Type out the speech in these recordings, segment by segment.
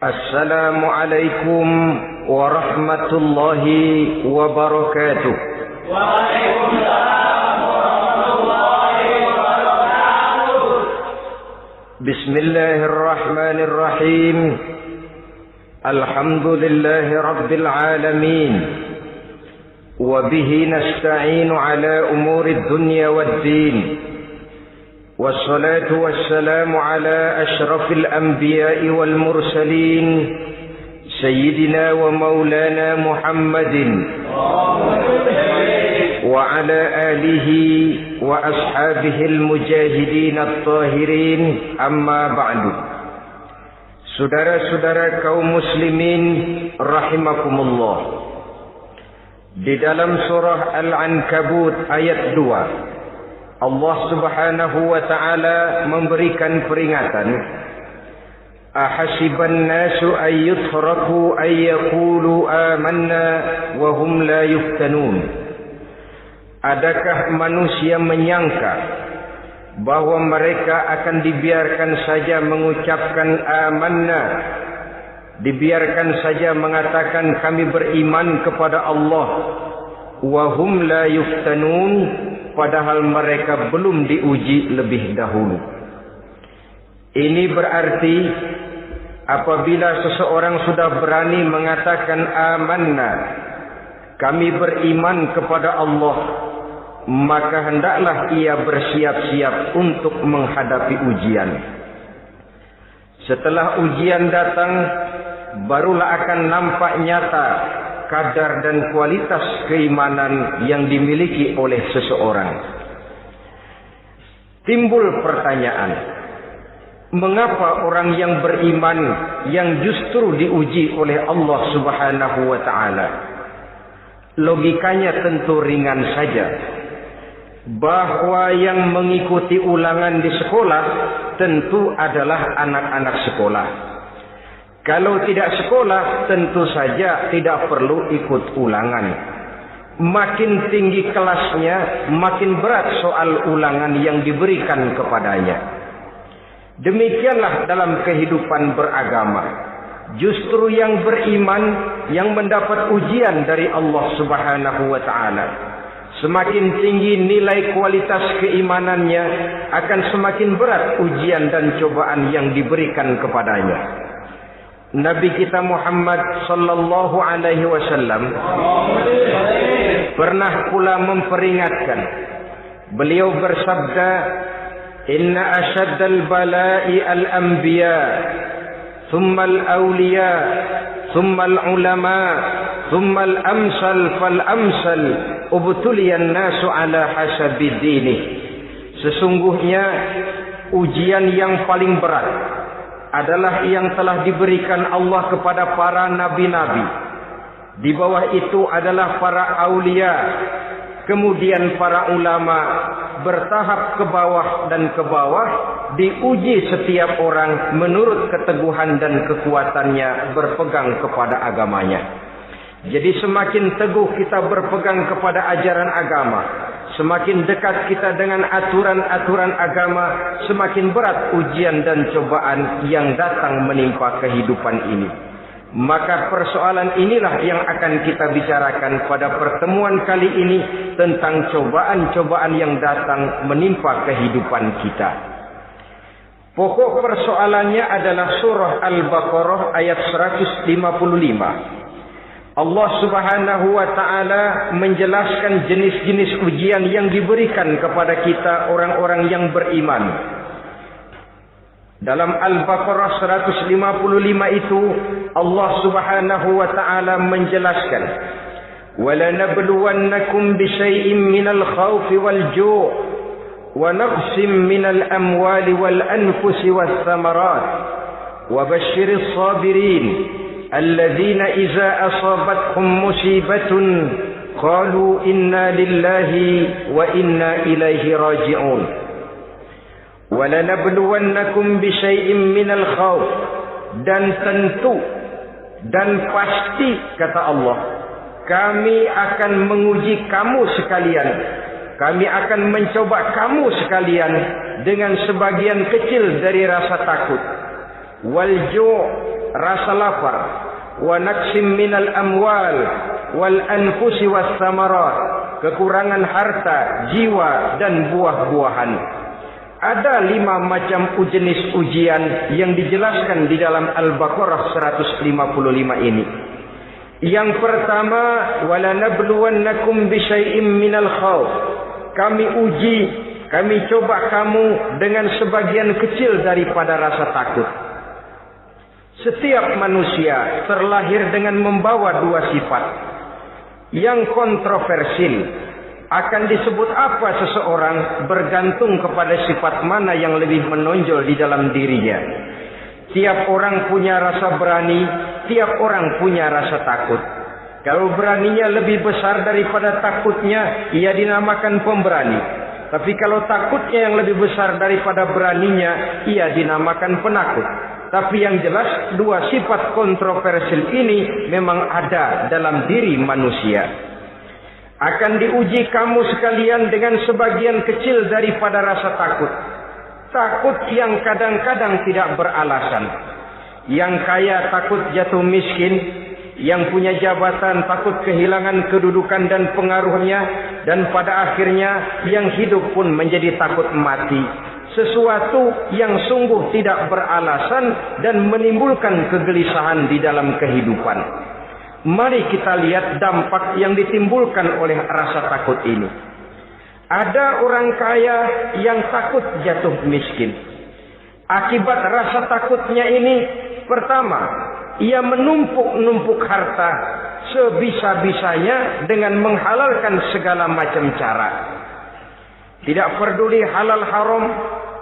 Assalamualaikum warahmatullahi wabarakatuh. Waalaikumsalam warahmatullahi wabarakatuh. Bismillahirrahmanirrahim. Alhamdulillahi rabbil alamin. Wabihi nasta'inu ala umuri dunya waddin. والصلاة والسلام على أشرف الأنبياء والمرسلين سيدنا ومولانا محمد وعلى آله وأصحابه المجاهدين الطاهرين أما بعد. Saudara-saudara kaum muslimin rahimakumullah. Di dalam surah Al-Ankabut ayat 2, Allah subhanahu wa ta'ala memberikan peringatan. Ahasiban nasu ayyutraku ayyakulu amanna wahum la yuftanun. Adakah manusia menyangka bahwa mereka akan dibiarkan saja mengucapkan amanna, dibiarkan saja mengatakan kami beriman kepada Allah, wahum la yuftanun, padahal mereka belum diuji lebih dahulu. Ini berarti apabila seseorang sudah berani mengatakan amanna, kami beriman kepada Allah, maka hendaklah ia bersiap-siap untuk menghadapi ujian. Setelah ujian datang, barulah akan nampak nyata kadar dan kualitas keimanan yang dimiliki oleh seseorang. Timbul pertanyaan, mengapa orang yang beriman yang justru diuji oleh Allah Subhanahu wa ta'ala? Logikanya tentu ringan saja, bahwa yang mengikuti ulangan di sekolah tentu adalah anak-anak sekolah. Kalau tidak sekolah, tentu saja tidak perlu ikut ulangan. Makin tinggi kelasnya, makin berat soal ulangan yang diberikan kepadanya. Demikianlah dalam kehidupan beragama. Justru yang beriman, yang mendapat ujian dari Allah Subhanahu wa ta'ala, semakin tinggi nilai kualitas keimanannya, akan semakin berat ujian dan cobaan yang diberikan kepadanya. Nabi kita Muhammad sallallahu alaihi wasallam pernah pula memperingatkan. Beliau bersabda, "Inna asyaddal bala'i al-anbiya, thumma al-awliya, thumma al-ulama, thumma al-amsal fal-amsal, ubtuliyan nasu ala hasabi dinih." Sesungguhnya ujian yang paling berat adalah yang telah diberikan Allah kepada para nabi-nabi. Di bawah itu adalah para aulia, kemudian para ulama, bertahap ke bawah dan ke bawah, diuji setiap orang menurut keteguhan dan kekuatannya berpegang kepada agamanya. Jadi semakin teguh kita berpegang kepada ajaran agama, semakin dekat kita dengan aturan-aturan agama, semakin berat ujian dan cobaan yang datang menimpa kehidupan ini. Maka persoalan inilah yang akan kita bicarakan pada pertemuan kali ini, tentang cobaan-cobaan yang datang menimpa kehidupan kita. Pokok persoalannya adalah surah Al-Baqarah ayat 155. Allah Subhanahu wa ta'ala menjelaskan jenis-jenis ujian yang diberikan kepada kita orang-orang yang beriman. Dalam Al-Baqarah 155 itu, Allah Subhanahu wa ta'ala menjelaskan, وَلَنَبْلُوَنَّكُمْ بِشَيْءٍ مِّنَ الْخَوْفِ وَالْجُوعِ وَنَقْصٍ مِّنَ الْأَمْوَالِ وَالْأَنفُسِ وَالثَّمَرَاتِ وَبَشِّرِ الصَّابِرِينَ الذين إذا أصابتهم مصيبة قالوا إنا لله وإنا إليه راجعون ولنبلونكم بشيء من الخوف. Dan tentu dan pasti, kata Allah, kami akan menguji kamu sekalian, kami akan mencoba kamu sekalian dengan sebagian kecil dari rasa takut, wal ju', rasa lapar, wa naqsim minal amwal wal anfusi was samarat, kekurangan harta, jiwa dan buah-buahan. Ada 5 macam jenis ujian yang dijelaskan di dalam Al-Baqarah 155 ini. Yang pertama, walanabluwannakum bisyai'im minal khauf. Kami uji, kami coba kamu dengan sebagian kecil daripada rasa takut. Setiap manusia terlahir dengan membawa 2 sifat. Yang kontroversil, akan disebut apa seseorang bergantung kepada sifat mana yang lebih menonjol di dalam dirinya. Tiap orang punya rasa berani, tiap orang punya rasa takut. Kalau beraninya lebih besar daripada takutnya, ia dinamakan pemberani. Tapi kalau takutnya yang lebih besar daripada beraninya, ia dinamakan penakut. Tapi yang jelas 2 sifat kontroversial ini memang ada dalam diri manusia. Akan diuji kamu sekalian dengan sebagian kecil daripada rasa takut. Takut yang kadang-kadang tidak beralasan. Yang kaya takut jatuh miskin, yang punya jabatan takut kehilangan kedudukan dan pengaruhnya, dan pada akhirnya yang hidup pun menjadi takut mati. Sesuatu yang sungguh tidak beralasan dan menimbulkan kegelisahan di dalam kehidupan. Mari kita lihat dampak yang ditimbulkan oleh rasa takut ini. Ada orang kaya yang takut jatuh miskin. Akibat rasa takutnya ini, pertama, ia menumpuk-numpuk harta sebisa-bisanya dengan menghalalkan segala macam cara. Tidak peduli halal haram,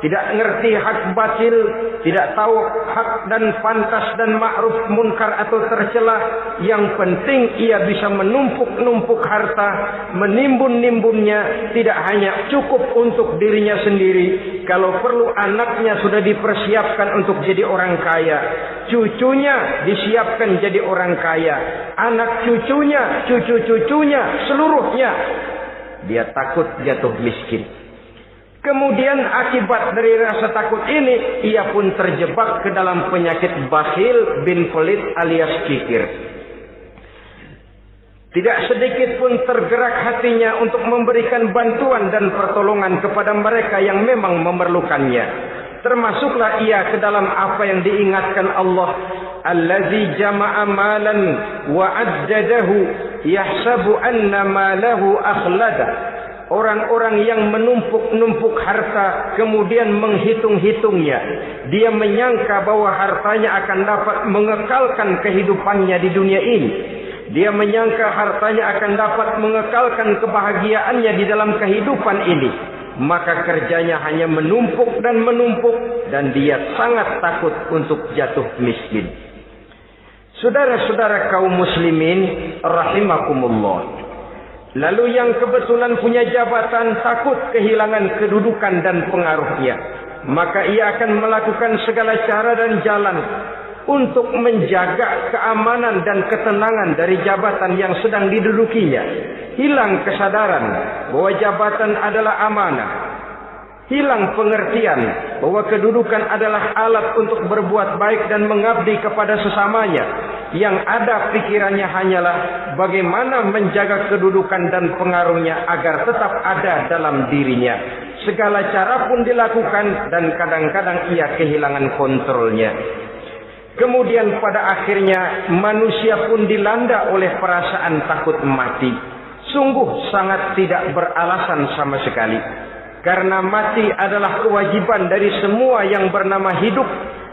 tidak ngerti hak batil, tidak tahu hak dan pantas dan ma'ruf munkar atau tercela. Yang penting ia bisa menumpuk-numpuk harta, menimbun-nimbunnya, tidak hanya cukup untuk dirinya sendiri. Kalau perlu anaknya sudah dipersiapkan untuk jadi orang kaya, cucunya disiapkan jadi orang kaya, anak cucunya, cucu-cucunya, seluruhnya. Dia takut jatuh miskin. Kemudian akibat dari rasa takut ini, ia pun terjebak ke dalam penyakit bakhil bin pelit alias kikir. Tidak sedikit pun tergerak hatinya untuk memberikan bantuan dan pertolongan kepada mereka yang memang memerlukannya. Termasuklah ia ke dalam apa yang diingatkan Allah, allazi jama'a malan wa addadahu yahsabu anna malahu akhlada. Orang-orang yang menumpuk-numpuk harta kemudian menghitung-hitungnya. Dia menyangka bahwa hartanya akan dapat mengekalkan kehidupannya di dunia ini. Dia menyangka hartanya akan dapat mengekalkan kebahagiaannya di dalam kehidupan ini. Maka kerjanya hanya menumpuk dan menumpuk, dan dia sangat takut untuk jatuh miskin. Saudara-saudara kaum muslimin rahimakumullah. Lalu yang kebetulan punya jabatan takut kehilangan kedudukan dan pengaruhnya. Maka ia akan melakukan segala cara dan jalan untuk menjaga keamanan dan ketenangan dari jabatan yang sedang didudukinya. Hilang kesadaran bahwa jabatan adalah amanah. Hilang pengertian bahwa kedudukan adalah alat untuk berbuat baik dan mengabdi kepada sesamanya. Yang ada pikirannya hanyalah bagaimana menjaga kedudukan dan pengaruhnya agar tetap ada dalam dirinya. Segala cara pun dilakukan dan kadang-kadang ia kehilangan kontrolnya. Kemudian pada akhirnya manusia pun dilanda oleh perasaan takut mati. Sungguh sangat tidak beralasan sama sekali. Karena mati adalah kewajiban dari semua yang bernama hidup.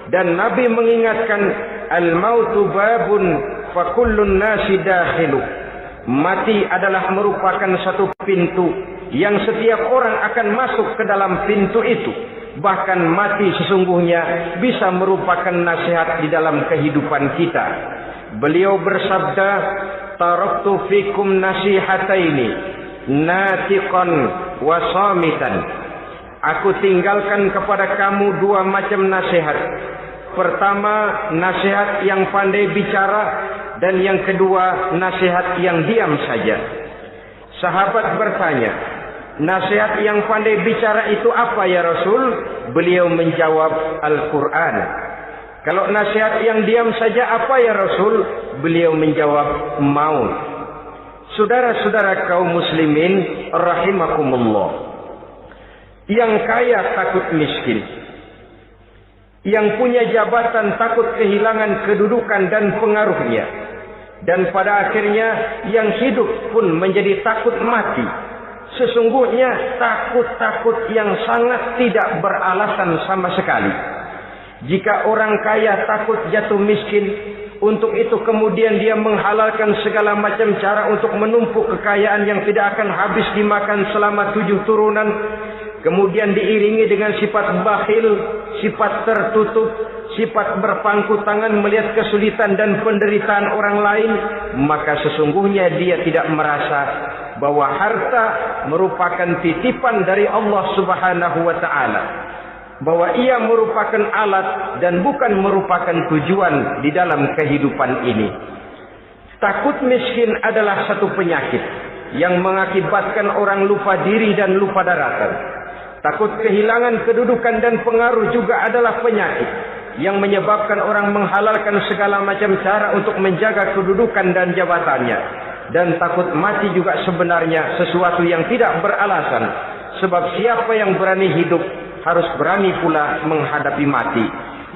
Dan Nabi mengingatkan, al-mautu babun fa kullun nasi dakhilu. Mati adalah merupakan satu pintu yang setiap orang akan masuk ke dalam pintu itu. Bahkan mati sesungguhnya bisa merupakan nasihat di dalam kehidupan kita. Beliau bersabda, taraktu fikum nasihataini, natiqan wa samitan. Aku tinggalkan kepada kamu 2 macam nasihat. Pertama, nasihat yang pandai bicara, dan yang kedua, nasihat yang diam saja. Sahabat bertanya, nasihat yang pandai bicara itu apa ya Rasul? Beliau menjawab, Al-Quran. Kalau nasihat yang diam saja apa ya Rasul? Beliau menjawab, maut. Saudara-saudara kaum muslimin rahimakumullah, yang kaya takut miskin, yang punya jabatan takut kehilangan kedudukan dan pengaruhnya, dan pada akhirnya yang hidup pun menjadi takut mati. Sesungguhnya takut-takut yang sangat tidak beralasan sama sekali. Jika orang kaya takut jatuh miskin, untuk itu kemudian dia menghalalkan segala macam cara untuk menumpuk kekayaan yang tidak akan habis dimakan selama 7 turunan, kemudian diiringi dengan sifat bakhil, sifat tertutup, sifat berpangku tangan melihat kesulitan dan penderitaan orang lain, maka sesungguhnya dia tidak merasa bahwa harta merupakan titipan dari Allah Subhanahu wa taala, bahwa ia merupakan alat dan bukan merupakan tujuan di dalam kehidupan ini. Takut miskin adalah satu penyakit yang mengakibatkan orang lupa diri dan lupa daratan. Takut kehilangan kedudukan dan pengaruh juga adalah penyakit yang menyebabkan orang menghalalkan segala macam cara untuk menjaga kedudukan dan jabatannya. Dan takut mati juga sebenarnya sesuatu yang tidak beralasan, sebab siapa yang berani hidup harus berani pula menghadapi mati.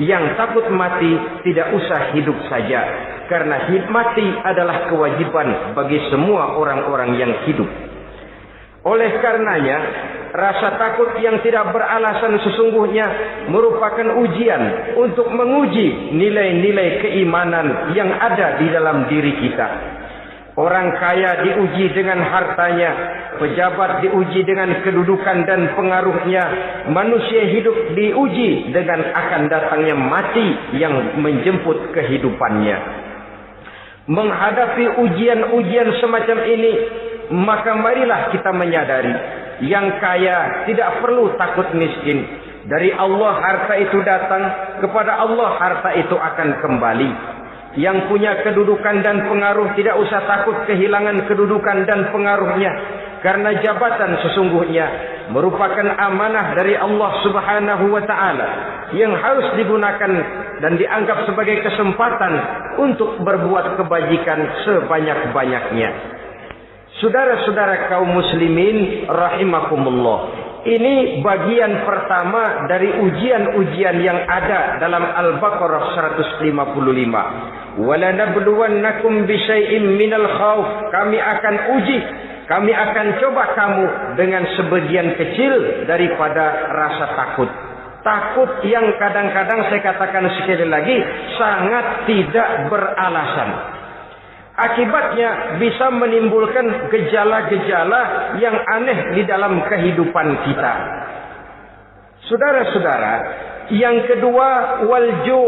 Yang takut mati tidak usah hidup saja, karena mati adalah kewajiban bagi semua orang-orang yang hidup. Oleh karenanya, rasa takut yang tidak beralasan sesungguhnya merupakan ujian untuk menguji nilai-nilai keimanan yang ada di dalam diri kita. Orang kaya diuji dengan hartanya, pejabat diuji dengan kedudukan dan pengaruhnya, manusia hidup diuji dengan akan datangnya mati yang menjemput kehidupannya. Menghadapi ujian-ujian semacam ini, maka marilah kita menyadari, yang kaya tidak perlu takut miskin. Dari Allah harta itu datang, kepada Allah harta itu akan kembali. Yang punya kedudukan dan pengaruh tidak usah takut kehilangan kedudukan dan pengaruhnya, karena jabatan sesungguhnya merupakan amanah dari Allah Subhanahu wa taala yang harus digunakan dan dianggap sebagai kesempatan untuk berbuat kebajikan sebanyak-banyaknya. Saudara-saudara kaum muslimin rahimakumullah, ini bagian pertama dari ujian-ujian yang ada dalam Al-Baqarah 155. Walanabluwannakum bisyai'im minal khauf. Kami akan uji, kami akan coba kamu dengan sebagian kecil daripada rasa takut. Takut yang kadang-kadang saya katakan sekali lagi sangat tidak beralasan. Akibatnya bisa menimbulkan gejala-gejala yang aneh di dalam kehidupan kita. Saudara-saudara, yang kedua, walju,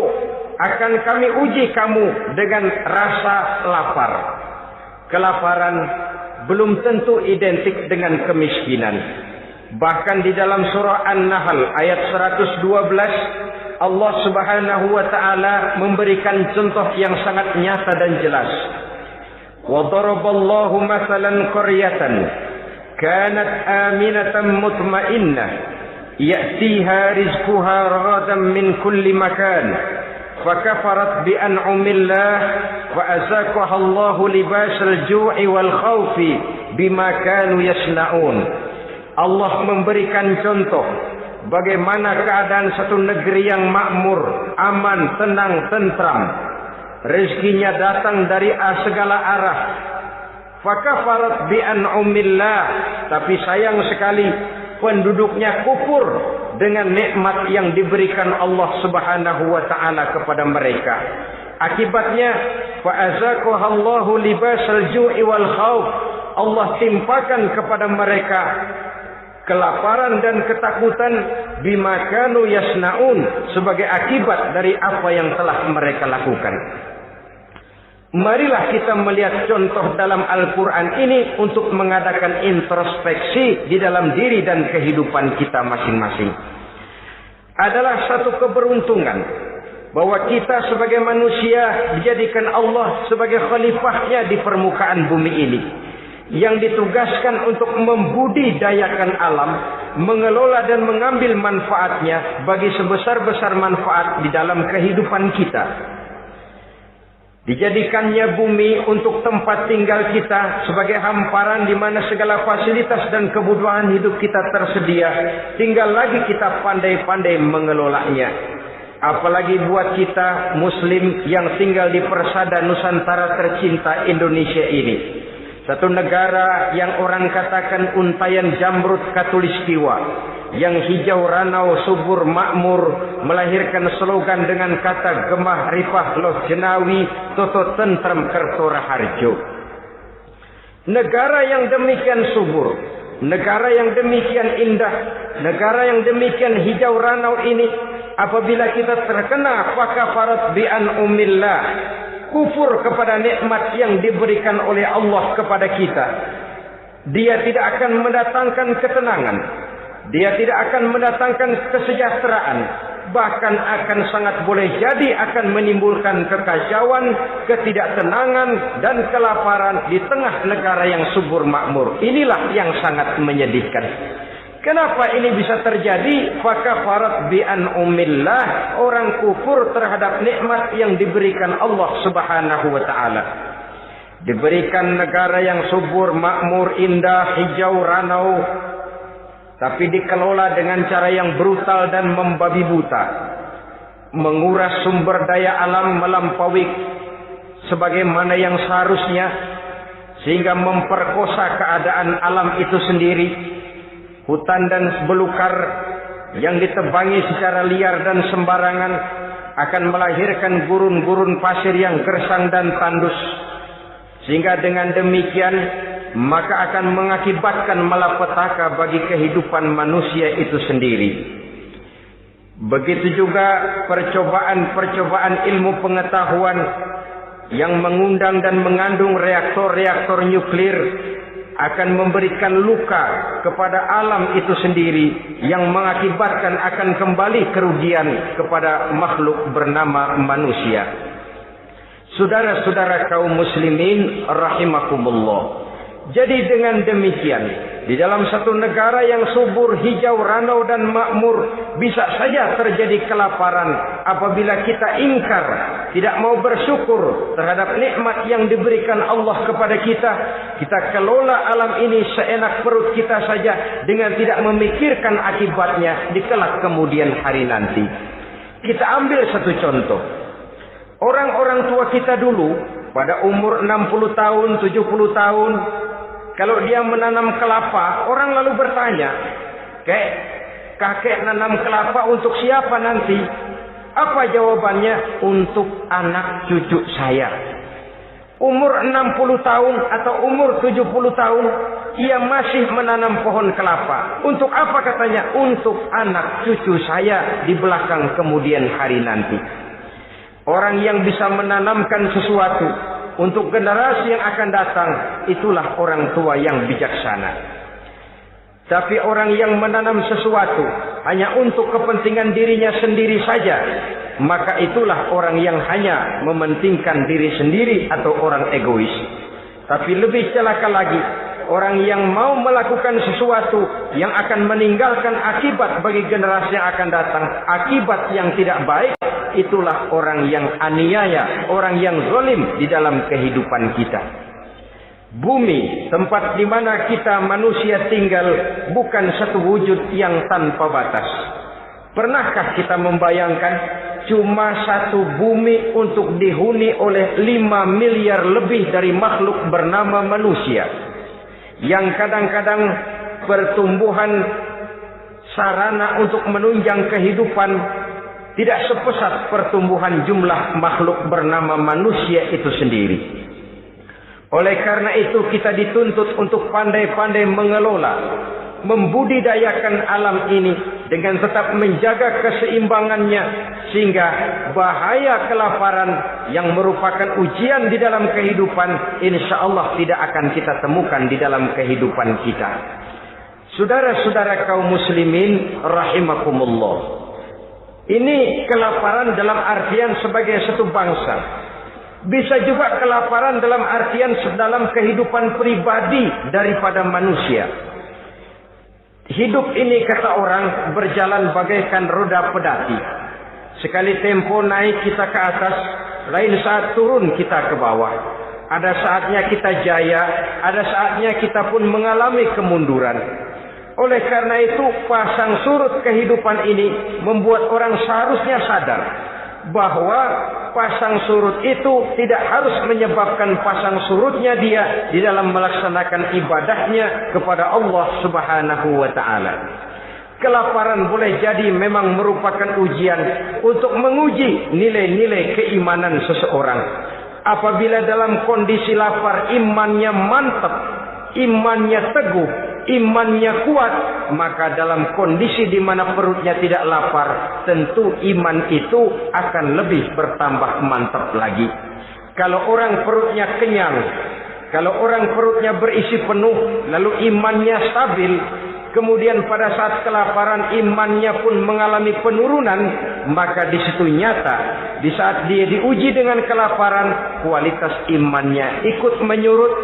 akan kami uji kamu dengan rasa lapar. Kelaparan belum tentu identik dengan kemiskinan. Bahkan di dalam surah An-Nahl ayat 112, Allah Subhanahu wa taala memberikan contoh yang sangat nyata dan jelas. وَضَرَبَ اللَّهُ مَثَلًا قَرْيَةً كَانَتْ آمِنَةً مُطْمَئِنَّةً يَأْتِيهَا رِزْقُهَا رَغَدًا مِنْ كُلِّ مَكَانٍ فَكَفَرَتْ بِأَنْعُمِ اللَّهِ فَأَذَاقَهَا اللَّهُ لِبَاسَ الْجُوعِ وَالْخَوْفِ بِمَا كَانُوا يَصْنَعُونَ. Allah memberikan contoh bagaimana keadaan satu negeri yang makmur, aman, tenang, tentram. Rezekinya datang dari segala arah. Fakafarat bi an'umillah, tapi sayang sekali penduduknya kufur dengan nikmat yang diberikan Allah Subhanahu wa taala kepada mereka. Akibatnya fa'azaqahallahu libasal ju'i wal khauf. Allah timpakan kepada mereka kelaparan dan ketakutan bima kanu yasnaun, sebagai akibat dari apa yang telah mereka lakukan. Marilah kita melihat contoh dalam Al-Quran ini untuk mengadakan introspeksi di dalam diri dan kehidupan kita masing-masing. Adalah satu keberuntungan bahwa kita sebagai manusia dijadikan Allah sebagai khalifahnya di permukaan bumi ini, yang ditugaskan untuk membudidayakan alam mengelola dan mengambil manfaatnya bagi sebesar-besar manfaat di dalam kehidupan kita. Dijadikannya bumi untuk tempat tinggal kita sebagai hamparan di mana segala fasilitas dan kebutuhan hidup kita tersedia. Tinggal lagi kita pandai-pandai mengelolanya. Apalagi buat kita Muslim yang tinggal di persada Nusantara tercinta Indonesia ini. Satu negara yang orang katakan untayan jamrut katulistiwa, yang hijau ranau subur makmur, melahirkan slogan dengan kata gemah rifah loh jenawi toto tentrem kerto raharjo. Negara yang demikian subur, negara yang demikian indah, negara yang demikian hijau ranau ini, apabila kita terkena fakafarat bi an umillah, kufur kepada nikmat yang diberikan oleh Allah kepada kita, dia tidak akan mendatangkan ketenangan, dia tidak akan mendatangkan kesejahteraan, bahkan akan sangat boleh jadi akan menimbulkan kekacauan, ketidaktenangan dan kelaparan di tengah negara yang subur makmur. Inilah yang sangat menyedihkan. Kenapa ini bisa terjadi? Fakafarat bi an umillah, orang kufur terhadap nikmat yang diberikan Allah Subhanahu wa taala. Diberikan negara yang subur, makmur, indah, hijau ranau, tapi dikelola dengan cara yang brutal dan membabi buta. Menguras sumber daya alam melampaui sebagaimana yang seharusnya, sehingga memperkosa keadaan alam itu sendiri. Hutan dan belukar yang ditebangi secara liar dan sembarangan akan melahirkan gurun-gurun pasir yang gersang dan tandus. Sehingga dengan demikian maka akan mengakibatkan malapetaka bagi kehidupan manusia itu sendiri. Begitu juga percobaan-percobaan ilmu pengetahuan yang mengundang dan mengandung reaktor-reaktor nuklir akan memberikan luka kepada alam itu sendiri, yang mengakibatkan akan kembali kerugian kepada makhluk bernama manusia. Saudara-saudara kaum muslimin rahimakumullah. Jadi dengan demikian, di dalam satu negara yang subur, hijau, ranau dan makmur, bisa saja terjadi kelaparan apabila kita ingkar, tidak mau bersyukur terhadap nikmat yang diberikan Allah kepada kita. Kita kelola alam ini seenak perut kita saja dengan tidak memikirkan akibatnya di kelak kemudian hari nanti. Kita ambil satu contoh. Orang-orang tua kita dulu pada umur 60 tahun, 70 tahun, kalau dia menanam kelapa, orang lalu bertanya, kakek nanam kelapa untuk siapa nanti? Apa jawabannya? Untuk anak cucu saya. Umur 60 tahun atau umur 70 tahun, ia masih menanam pohon kelapa. Untuk apa katanya? Untuk anak cucu saya di belakang kemudian hari nanti. Orang yang bisa menanamkan sesuatu untuk generasi yang akan datang, itulah orang tua yang bijaksana. Tapi orang yang menanam sesuatu hanya untuk kepentingan dirinya sendiri saja, maka itulah orang yang hanya mementingkan diri sendiri atau orang egois. Tapi lebih celaka lagi, orang yang mau melakukan sesuatu yang akan meninggalkan akibat bagi generasi yang akan datang, akibat yang tidak baik, itulah orang yang aniaya, orang yang zalim di dalam kehidupan kita. Bumi, tempat di mana kita manusia tinggal, bukan satu wujud yang tanpa batas. Pernahkah kita membayangkan cuma satu bumi untuk dihuni oleh 5 miliar lebih dari makhluk bernama manusia, yang kadang-kadang pertumbuhan sarana untuk menunjang kehidupan tidak sepesat pertumbuhan jumlah makhluk bernama manusia itu sendiri. Oleh karena itu kita dituntut untuk pandai-pandai mengelola, membudidayakan alam ini dengan tetap menjaga keseimbangannya, sehingga bahaya kelaparan yang merupakan ujian di dalam kehidupan, insya Allah tidak akan kita temukan di dalam kehidupan kita. Saudara-saudara kaum muslimin rahimakumullah. Ini kelaparan dalam artian sebagai satu bangsa. Bisa juga kelaparan dalam artian dalam kehidupan pribadi daripada manusia. Hidup ini, kata orang, berjalan bagaikan roda pedati. Sekali tempo naik kita ke atas, lain saat turun kita ke bawah. Ada saatnya kita jaya, ada saatnya kita pun mengalami kemunduran. Oleh karena itu, pasang surut kehidupan ini membuat orang seharusnya sadar bahwa pasang surut itu tidak harus menyebabkan pasang surutnya dia di dalam melaksanakan ibadahnya kepada Allah Subhanahu wa ta'ala. Kelaparan boleh jadi memang merupakan ujian untuk menguji nilai-nilai keimanan seseorang. Apabila dalam kondisi lapar imannya mantap, imannya teguh, imannya kuat, maka dalam kondisi di mana perutnya tidak lapar, tentu iman itu akan lebih bertambah mantap lagi. Kalau orang perutnya kenyang, kalau orang perutnya berisi penuh, lalu imannya stabil, kemudian pada saat kelaparan imannya pun mengalami penurunan, maka di situ nyata, di saat dia diuji dengan kelaparan, kualitas imannya ikut menyurut,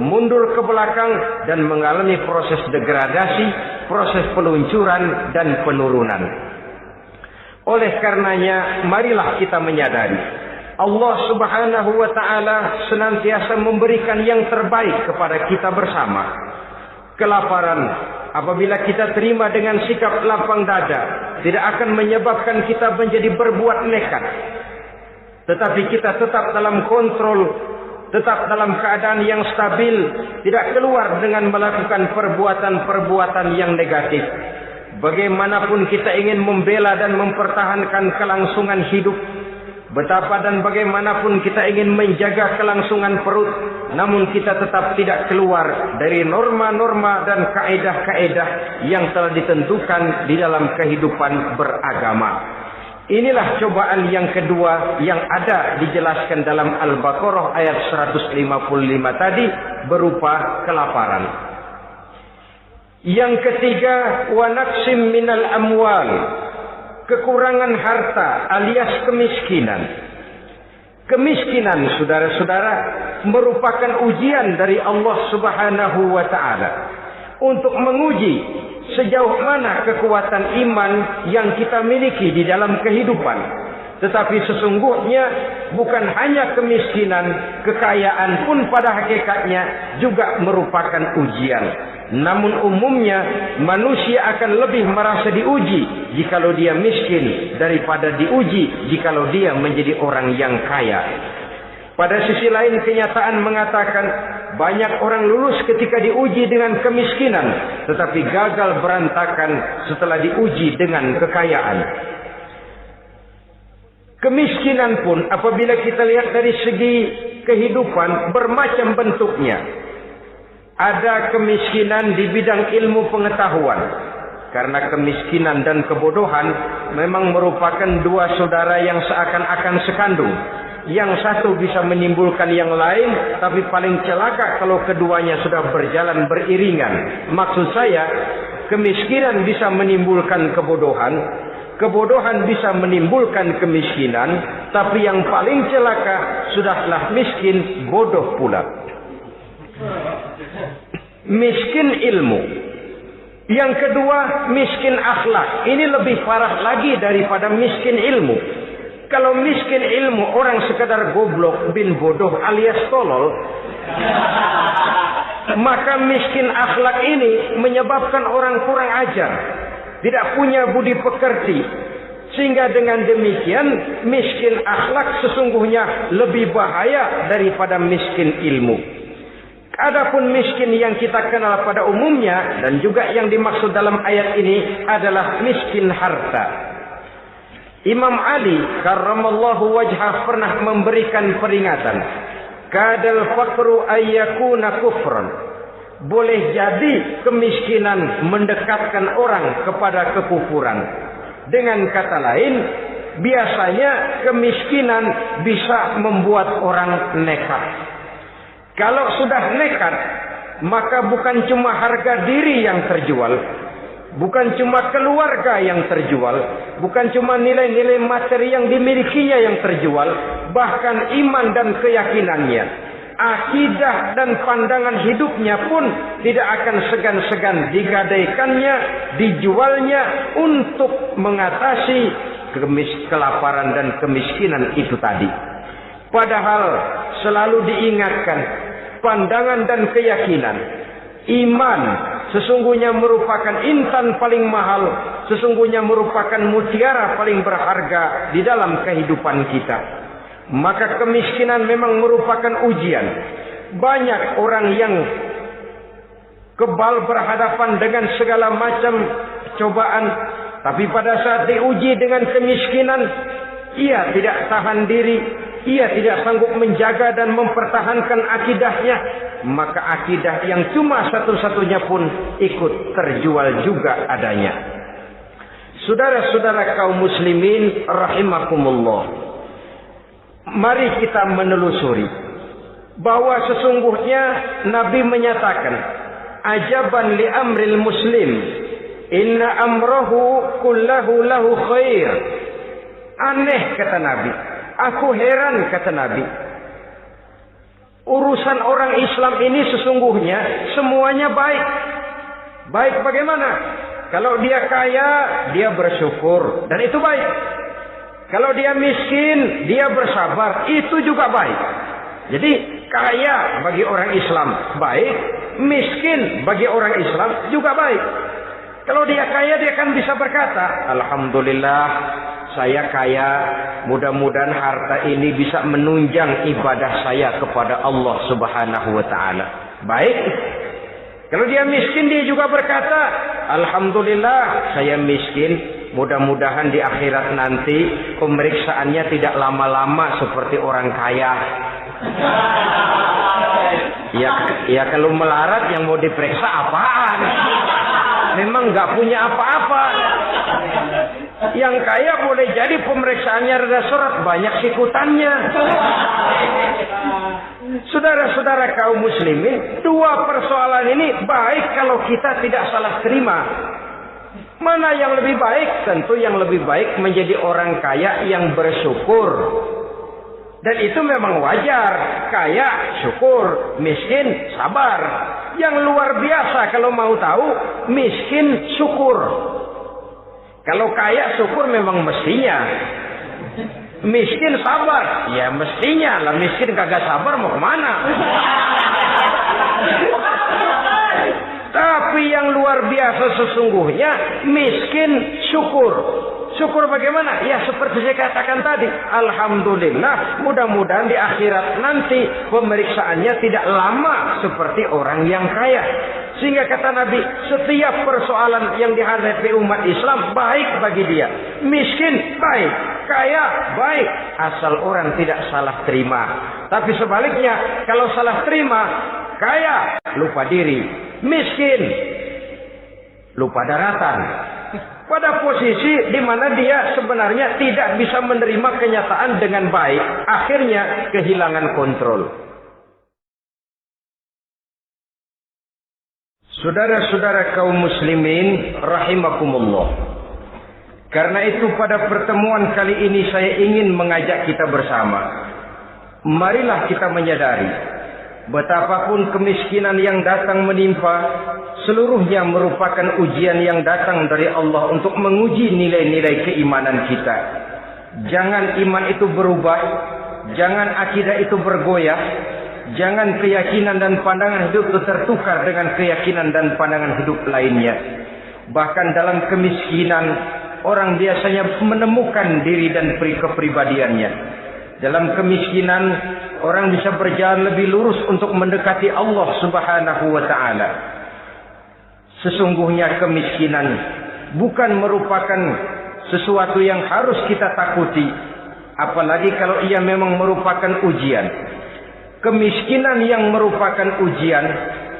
mundur ke belakang, dan mengalami proses degradasi, proses peluncuran dan penurunan. Oleh karenanya, marilah kita menyadari Allah Subhanahu wa ta'ala senantiasa memberikan yang terbaik kepada kita bersama. Kelaparan, apabila kita terima dengan sikap lapang dada, tidak akan menyebabkan kita menjadi berbuat nekat. Tetapi kita tetap dalam kontrol, tetap dalam keadaan yang stabil, tidak keluar dengan melakukan perbuatan-perbuatan yang negatif. Bagaimanapun kita ingin membela dan mempertahankan kelangsungan hidup, betapa dan bagaimanapun kita ingin menjaga kelangsungan perut, namun kita tetap tidak keluar dari norma-norma dan kaedah-kaedah yang telah ditentukan di dalam kehidupan beragama. Inilah cobaan yang kedua yang ada dijelaskan dalam Al-Baqarah ayat 155 tadi, berupa kelaparan. Yang ketiga, wa naqsim minal amwal, kekurangan harta alias kemiskinan. Kemiskinan, saudara-saudara, merupakan ujian dari Allah Subhanahu wa ta'ala untuk menguji sejauh mana kekuatan iman yang kita miliki di dalam kehidupan. Tetapi sesungguhnya bukan hanya kemiskinan, kekayaan pun pada hakikatnya juga merupakan ujian. Namun umumnya manusia akan lebih merasa diuji jikalau dia miskin daripada diuji jikalau dia menjadi orang yang kaya. Pada sisi lain, kenyataan mengatakan banyak orang lulus ketika diuji dengan kemiskinan, tetapi gagal berantakan setelah diuji dengan kekayaan. Kemiskinan pun apabila kita lihat dari segi kehidupan bermacam bentuknya. Ada kemiskinan di bidang ilmu pengetahuan. Karena kemiskinan dan kebodohan memang merupakan dua saudara yang seakan-akan sekandung. Yang satu bisa menimbulkan yang lain, tapi paling celaka kalau keduanya sudah berjalan beriringan. Maksud saya, kemiskinan bisa menimbulkan kebodohan, kebodohan bisa menimbulkan kemiskinan, tapi yang paling celaka sudahlah miskin, bodoh pula. Miskin ilmu. Yang kedua, miskin akhlak. Ini lebih parah lagi daripada miskin ilmu. Kalau miskin ilmu, orang sekadar goblok bin bodoh alias tolol, maka miskin akhlak ini menyebabkan orang kurang ajar, tidak punya budi pekerti. Sehingga dengan demikian miskin akhlak sesungguhnya lebih bahaya daripada miskin ilmu. Adapun miskin yang kita kenal pada umumnya dan juga yang dimaksud dalam ayat ini adalah miskin harta. Imam Ali karramallahu wajhah pernah memberikan peringatan, kadal faqru ayyakuna kufran. Boleh jadi kemiskinan mendekatkan orang kepada kekufuran. Dengan kata lain, biasanya kemiskinan bisa membuat orang nekat. Kalau sudah nekat, maka bukan cuma harga diri yang terjual, bukan cuma keluarga yang terjual, bukan cuma nilai-nilai materi yang dimilikinya yang terjual, bahkan iman dan keyakinannya. akidah dan pandangan hidupnya pun tidak akan segan-segan digadaikannya, dijualnya untuk mengatasi kelaparan dan kemiskinan itu tadi. Padahal selalu diingatkan, pandangan dan keyakinan, iman sesungguhnya merupakan intan paling mahal, sesungguhnya merupakan mutiara paling berharga di dalam kehidupan kita. Maka kemiskinan memang merupakan ujian. Banyak orang yang kebal berhadapan dengan segala macam cobaan, tapi pada saat diuji dengan kemiskinan, ia tidak tahan diri, ia tidak sanggup menjaga dan mempertahankan akidahnya, maka akidah yang cuma satu-satunya pun ikut terjual juga adanya. Saudara-saudara kaum muslimin rahimakumullah, mari kita menelusuri bahwa sesungguhnya Nabi menyatakan, ajaban li amril muslim, inna amrahu kullahu lahu khair. Aneh kata Nabi, aku heran kata Nabi, urusan orang Islam ini sesungguhnya semuanya baik. Baik bagaimana? Kalau dia kaya, dia bersyukur, dan itu baik. Kalau dia miskin, dia bersabar, itu juga baik. Jadi kaya bagi orang Islam baik, miskin bagi orang Islam juga baik. Kalau dia kaya, dia kan bisa berkata, alhamdulillah saya kaya, mudah-mudahan harta ini bisa menunjang ibadah saya kepada Allah Subhanahu wa taala. Baik. Kalau dia miskin, dia juga berkata, alhamdulillah saya miskin, mudah-mudahan di akhirat nanti pemeriksaannya tidak lama-lama seperti orang kaya. Ya kalau melarat yang mau diperiksa apaan? Memang nggak punya apa-apa. Yang kaya boleh jadi pemeriksaannya rada surat, banyak sikutannya. Saudara-saudara kaum muslimin, dua persoalan ini baik kalau kita tidak salah terima. Mana yang lebih baik? Tentu yang lebih baik menjadi orang kaya yang bersyukur. Dan itu memang wajar. Kaya syukur, miskin sabar. Yang luar biasa kalau mau tahu, miskin syukur. Kalau kaya syukur memang mestinya. Miskin sabar, ya mestinya lah. Miskin kagak sabar mau kemana? Tapi yang luar biasa sesungguhnya miskin syukur. Syukur bagaimana? Ya seperti saya katakan tadi, alhamdulillah, mudah-mudahan di akhirat nanti pemeriksaannya tidak lama seperti orang yang kaya. Sehingga kata Nabi, setiap persoalan yang dihadapi umat Islam baik bagi dia. Miskin baik, kaya baik, asal orang tidak salah terima. Tapi sebaliknya, kalau salah terima, kaya lupa diri, miskin lupa daratan. Pada posisi di mana dia sebenarnya tidak bisa menerima kenyataan dengan baik, akhirnya kehilangan kontrol. Saudara-saudara kaum muslimin rahimakumullah. Karena itu pada pertemuan kali ini saya ingin mengajak kita bersama. Marilah kita menyadari betapapun kemiskinan yang datang menimpa, seluruhnya merupakan ujian yang datang dari Allah untuk menguji nilai-nilai keimanan kita. Jangan iman itu berubah, jangan akidah itu bergoyah, jangan keyakinan dan pandangan hidup itu tertukar dengan keyakinan dan pandangan hidup lainnya. Bahkan dalam kemiskinan, orang biasanya menemukan diri dan kepribadiannya. Dalam kemiskinan, orang bisa berjalan lebih lurus untuk mendekati Allah Subhanahu wa ta'ala. Sesungguhnya kemiskinan bukan merupakan sesuatu yang harus kita takuti, apalagi kalau ia memang merupakan ujian. Kemiskinan yang merupakan ujian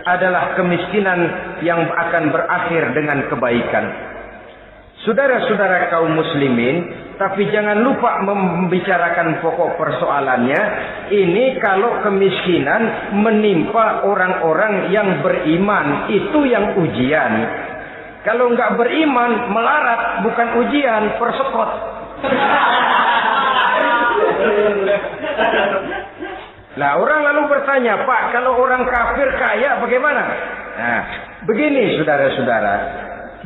adalah kemiskinan yang akan berakhir dengan kebaikan. Saudara-saudara kaum muslimin, tapi jangan lupa membicarakan pokok persoalannya. Ini kalau kemiskinan menimpa orang-orang yang beriman, itu yang ujian. Kalau nggak beriman, melarat, bukan ujian, persekot. Lah orang lalu bertanya, Pak, kalau orang kafir kaya bagaimana? Nah, begini saudara-saudara,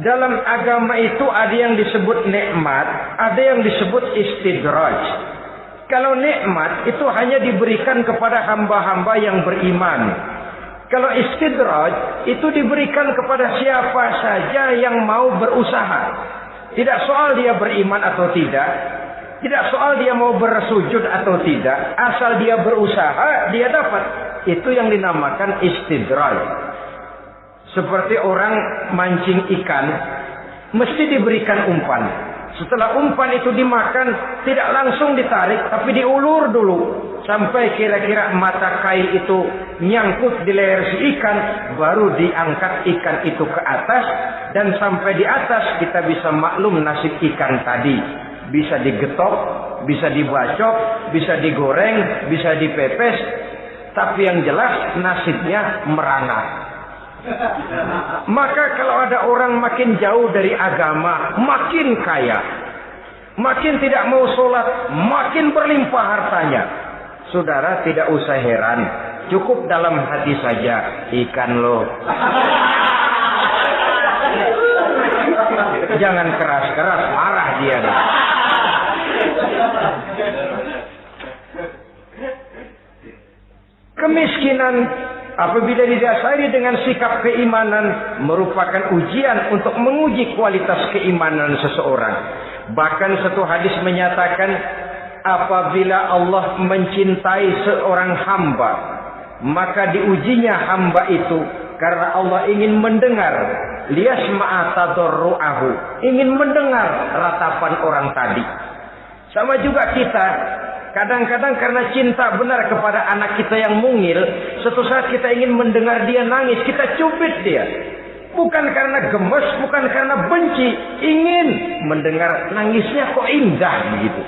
dalam agama itu ada yang disebut nikmat, ada yang disebut istidraj. Kalau nikmat itu hanya diberikan kepada hamba-hamba yang beriman. Kalau istidraj itu diberikan kepada siapa saja yang mau berusaha. Tidak soal dia beriman atau tidak, tidak soal dia mau bersujud atau tidak, asal dia berusaha dia dapat. Itu yang dinamakan istidraj. Seperti orang mancing ikan, mesti diberikan umpan. Setelah umpan itu dimakan, tidak langsung ditarik, tapi diulur dulu. Sampai kira-kira mata kai itu nyangkut di leher si ikan, baru diangkat ikan itu ke atas. Dan sampai di atas kita bisa maklum nasib ikan tadi. Bisa digetok, bisa dibacok, bisa digoreng, bisa dipepes. Tapi yang jelas nasibnya merana. Maka kalau ada orang makin jauh dari agama, makin kaya, makin tidak mau sholat, makin berlimpah hartanya, saudara tidak usah heran, cukup dalam hati saja, ikan lo. Jangan keras-keras, marah dia nih. Kemiskinan apabila didasari dengan sikap keimanan merupakan ujian untuk menguji kualitas keimanan seseorang. Bahkan satu hadis menyatakan apabila Allah mencintai seorang hamba, maka diujinya hamba itu karena Allah ingin mendengar liyasma'a tadarru'ahu, ingin mendengar ratapan orang tadi. Sama juga kita, kadang-kadang karena cinta benar kepada anak kita yang mungil, suatu saat kita ingin mendengar dia nangis, kita cubit dia. Bukan karena gemes, bukan karena benci, ingin mendengar nangisnya kok indah begitu.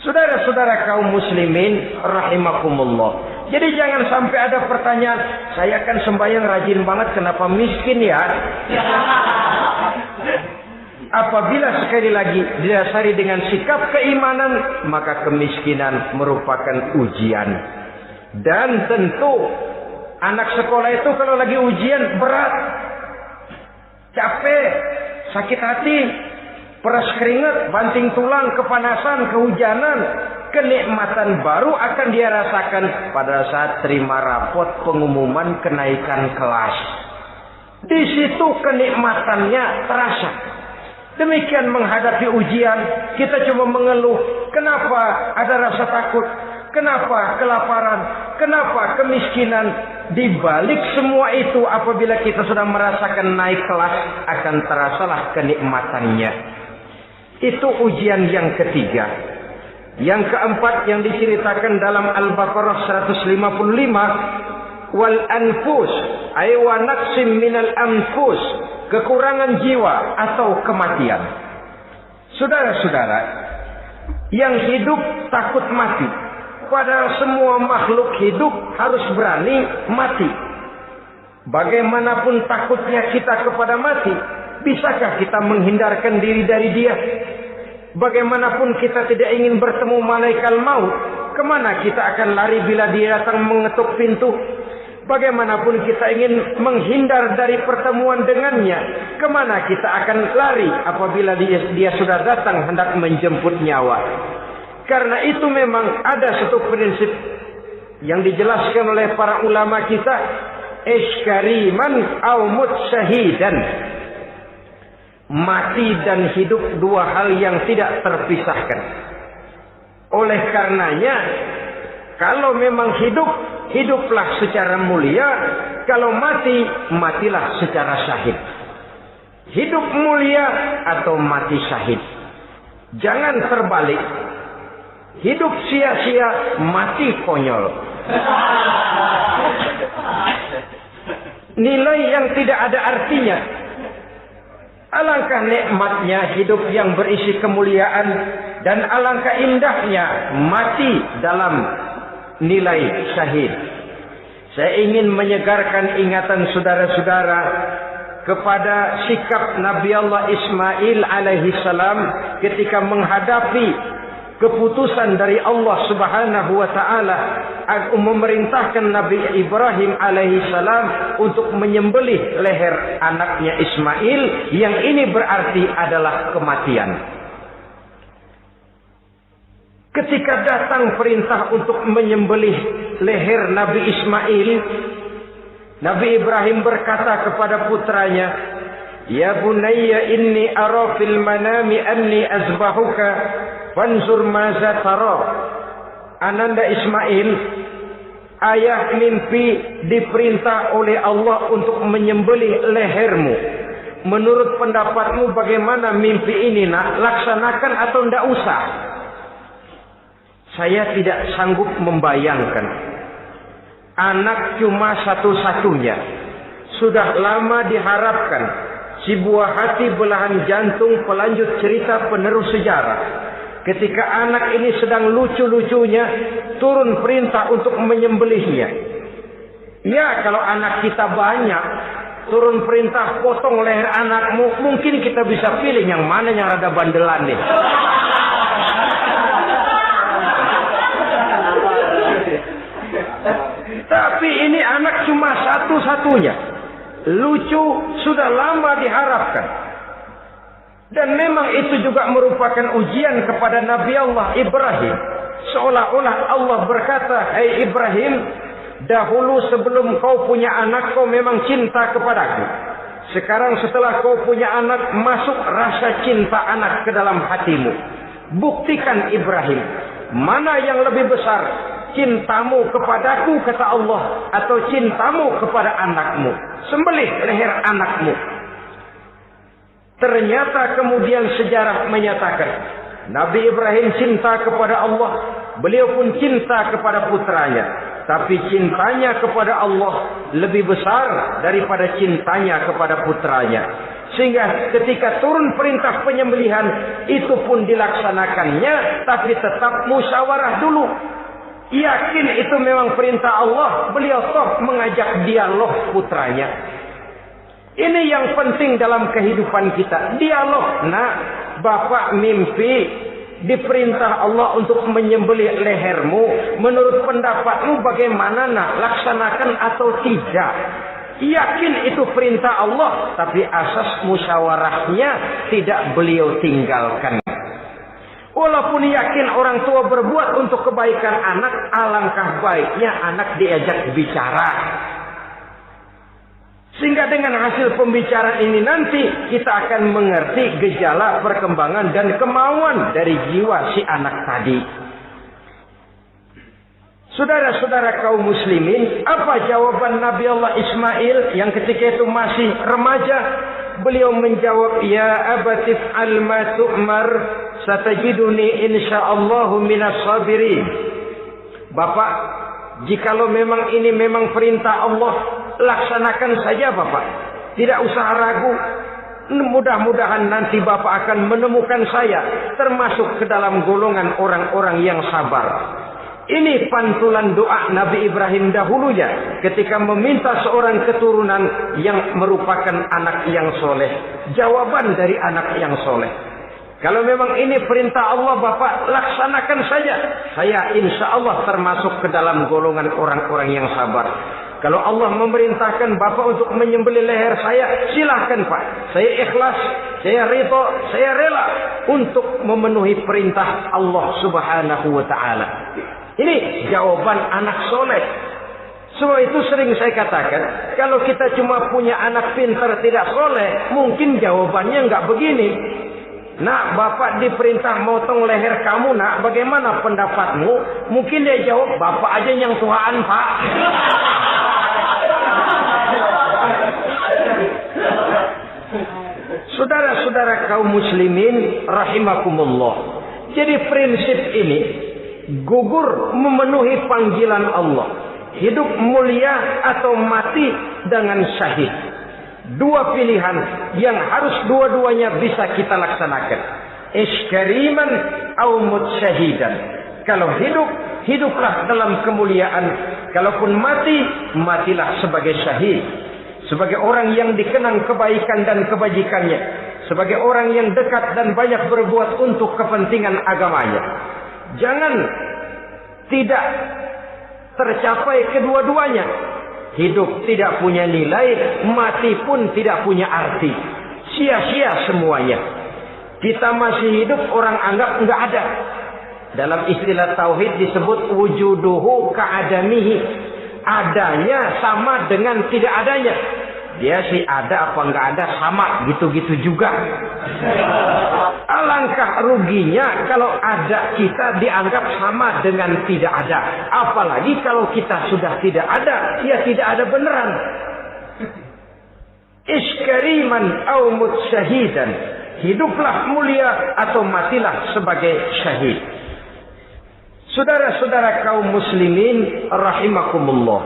Saudara-saudara kaum muslimin rahimakumullah. Jadi jangan sampai ada pertanyaan, saya kan sembahyang rajin banget, kenapa miskin ya? Apabila sekali lagi didasari dengan sikap keimanan, maka kemiskinan merupakan ujian. Dan tentu anak sekolah itu kalau lagi ujian berat, capek, sakit hati, peras keringat, banting tulang, kepanasan, kehujanan, kenikmatan baru akan dia rasakan pada saat terima rapot pengumuman kenaikan kelas. Di situ kenikmatannya terasa. Demikian menghadapi ujian, kita cuma mengeluh, kenapa ada rasa takut, kenapa kelaparan, kenapa kemiskinan. Di balik semua itu, apabila kita sudah merasakan naik kelas, akan terasalah kenikmatannya. Itu ujian yang ketiga. Yang keempat yang diceritakan dalam Al-Baqarah 155, wal anfus ay wa naqsim minal anfus, kekurangan jiwa atau kematian. Saudara-saudara, yang hidup takut mati, padahal semua makhluk hidup harus berani mati. Bagaimanapun takutnya kita kepada mati, bisakah kita menghindarkan diri dari dia? Bagaimanapun kita tidak ingin bertemu malaikat maut, kemana kita akan lari bila dia datang mengetuk pintu? Bagaimanapun kita ingin menghindar dari pertemuan dengannya, kemana kita akan lari apabila dia sudah datang hendak menjemput nyawa? Karena itu memang ada satu prinsip yang dijelaskan oleh para ulama kita, iskariman au mut syahidan. Mati dan hidup dua hal yang tidak terpisahkan. Oleh karenanya, kalau memang hidup, hiduplah secara mulia. Kalau mati, matilah secara syahid. Hidup mulia atau mati syahid. Jangan terbalik. Hidup sia-sia, mati konyol. Nilai yang tidak ada artinya. Alangkah nikmatnya hidup yang berisi kemuliaan, dan alangkah indahnya mati dalam nilai syahid. Saya ingin menyegarkan ingatan saudara-saudara kepada sikap Nabi Allah Ismail alaihi salam ketika menghadapi keputusan dari Allah Subhanahu wa taala memerintahkan Nabi Ibrahim alaihi salam untuk menyembelih leher anaknya Ismail, yang ini berarti adalah kematian. Ketika datang perintah untuk menyembelih leher Nabi Ismail, Nabi Ibrahim berkata kepada putranya, "Ya bunayya inni ara fil manami anni azbahuka fanzur maza tara." Ananda Ismail, ayah mimpi diperintah oleh Allah untuk menyembelih lehermu. Menurut pendapatmu bagaimana mimpi ini nak? Laksanakan atau tidak usah? Saya tidak sanggup membayangkan. Anak cuma satu-satunya. Sudah lama diharapkan. Si buah hati belahan jantung pelanjut cerita penerus sejarah. Ketika anak ini sedang lucu-lucunya, turun perintah untuk menyembelihnya. Ya, kalau anak kita banyak, turun perintah potong leher anakmu, mungkin kita bisa pilih yang mana yang rada bandelan nih. Tapi ini anak cuma satu-satunya. Lucu, sudah lama diharapkan. Dan memang itu juga merupakan ujian kepada Nabi Allah Ibrahim. Seolah-olah Allah berkata, "Hai Ibrahim, dahulu sebelum kau punya anak, kau memang cinta kepadaku. Sekarang setelah kau punya anak, masuk rasa cinta anak ke dalam hatimu. Buktikan Ibrahim, mana yang lebih besar, cintamu kepadaku, kata Allah, atau cintamu kepada anakmu. Sembelih leher anakmu." Ternyata kemudian sejarah menyatakan Nabi Ibrahim cinta kepada Allah, beliau pun cinta kepada putranya. Tapi cintanya kepada Allah lebih besar daripada cintanya kepada putranya. Sehingga ketika turun perintah penyembelihan, itu pun dilaksanakannya, tapi tetap musyawarah dulu. Yakin itu memang perintah Allah, beliau toh mengajak dialog putranya. Ini yang penting dalam kehidupan kita. Dialog. Nah, bapak mimpi diperintah Allah untuk menyembelih lehermu. Menurut pendapatmu bagaimana nak? Laksanakan atau tidak? Yakin itu perintah Allah, tapi asas musyawarahnya tidak beliau tinggalkan. Walaupun yakin orang tua berbuat untuk kebaikan anak, alangkah baiknya anak diajak bicara. Sehingga dengan hasil pembicaraan ini nanti kita akan mengerti gejala perkembangan dan kemauan dari jiwa si anak tadi. Saudara-saudara kaum muslimin, apa jawaban Nabi Allah Ismail yang ketika itu masih remaja? Beliau menjawab, "Ya abatif al-ma tu'mar, satajiduni insyaallahu minas sabirin." Bapak, jikalau memang ini memang perintah Allah, laksanakan saja Bapak. Tidak usah ragu. Mudah-mudahan nanti Bapak akan menemukan saya termasuk ke dalam golongan orang-orang yang sabar. Ini pantulan doa Nabi Ibrahim dahulunya ketika meminta seorang keturunan yang merupakan anak yang soleh. Jawaban dari anak yang soleh. Kalau memang ini perintah Allah Bapak, laksanakan saja. Saya insya Allah termasuk ke dalam golongan orang-orang yang sabar. Kalau Allah memerintahkan Bapak untuk menyembelih leher saya, silahkan Pak. Saya ikhlas, saya ridho, saya rela untuk memenuhi perintah Allah Subhanahu wa ta'ala. Ini jawaban anak soleh. Sebab itu sering saya katakan, kalau kita cuma punya anak pintar tidak soleh, mungkin jawabannya nggak begini. Nak, Bapak diperintah motong leher kamu, nak, bagaimana pendapatmu? Mungkin dia jawab, Bapak aja yang Tuhan, Pak. Saudara-saudara kaum muslimin rahimakumullah. Jadi prinsip ini gugur memenuhi panggilan Allah. Hidup mulia atau mati dengan syahid. Dua pilihan yang harus dua-duanya bisa kita laksanakan. Iskariman au mutsyahidan. Kalau hidup, hiduplah dalam kemuliaan. Kalaupun mati, matilah sebagai syahid. Sebagai orang yang dikenang kebaikan dan kebajikannya. Sebagai orang yang dekat dan banyak berbuat untuk kepentingan agamanya. Jangan tidak tercapai kedua-duanya. Hidup tidak punya nilai, mati pun tidak punya arti. Sia-sia semuanya. Kita masih hidup, orang anggap enggak ada. Dalam istilah tauhid disebut wujuduhu ka'adamihi. Adanya sama dengan tidak adanya. Dia sih ada apa enggak ada sama, gitu-gitu juga. Alangkah ruginya kalau ada kita dianggap sama dengan tidak ada. Apalagi kalau kita sudah tidak ada, ya tidak ada beneran. Iskariman au mutsyahidan. Hiduplah mulia atau matilah sebagai syahid. Saudara-saudara kaum muslimin rahimakumullah.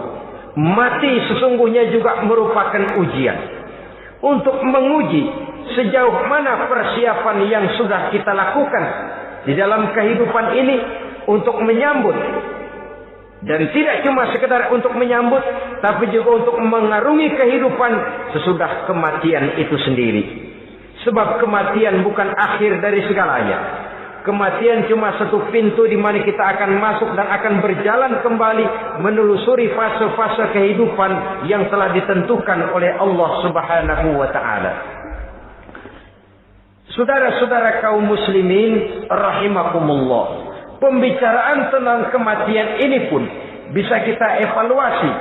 Mati sesungguhnya juga merupakan ujian. Untuk menguji sejauh mana persiapan yang sudah kita lakukan di dalam kehidupan ini untuk menyambut. Dan tidak cuma sekedar untuk menyambut, tapi juga untuk mengarungi kehidupan sesudah kematian itu sendiri. Sebab kematian bukan akhir dari segalanya. Kematian cuma satu pintu di mana kita akan masuk dan akan berjalan kembali menelusuri fase-fase kehidupan yang telah ditentukan oleh Allah Subhanahu wa taala. Saudara-saudara kaum muslimin rahimakumullah. Pembicaraan tentang kematian ini pun bisa kita evaluasi.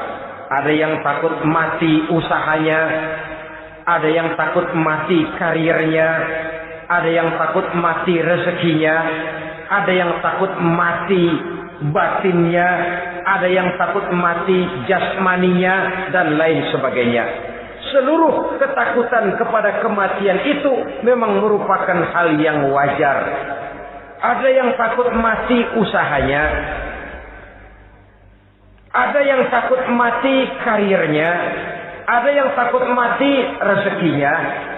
Ada yang takut mati usahanya, ada yang takut mati karirnya, ada yang takut mati rezekinya, ada yang takut mati batinnya, ada yang takut mati jasmaninya, dan lain sebagainya. Seluruh ketakutan kepada kematian itu memang merupakan hal yang wajar. Ada yang takut mati usahanya, ada yang takut mati karirnya, ada yang takut mati rezekinya.